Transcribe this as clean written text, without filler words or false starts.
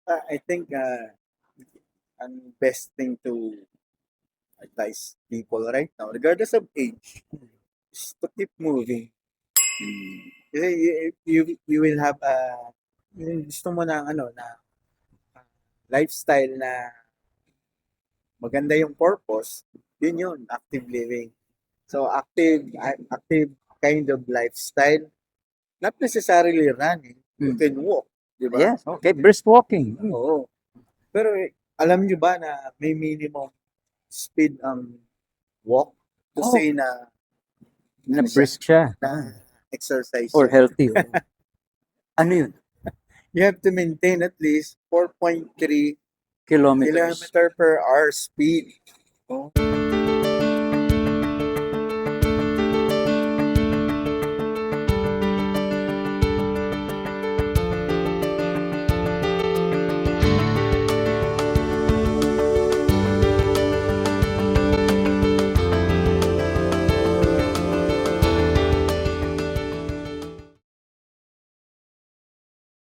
I think ang best thing to advise people right now, regardless of age, is to keep moving. Kasi you will have yung gusto mo na ano na lifestyle na maganda yung purpose, yun active living. So active kind of lifestyle, not necessarily running, you can walk, di ba? Yes, okay. Brisk walking. Oo. Pero alam nyo ba na may minimum speed ang walk to Oh. say na Na ano siya? brisk siya. Na exercise Or siya. healthy. Ano yun? You have to maintain at least 4.3 Kilometers. kilometer per hour speed. Oh.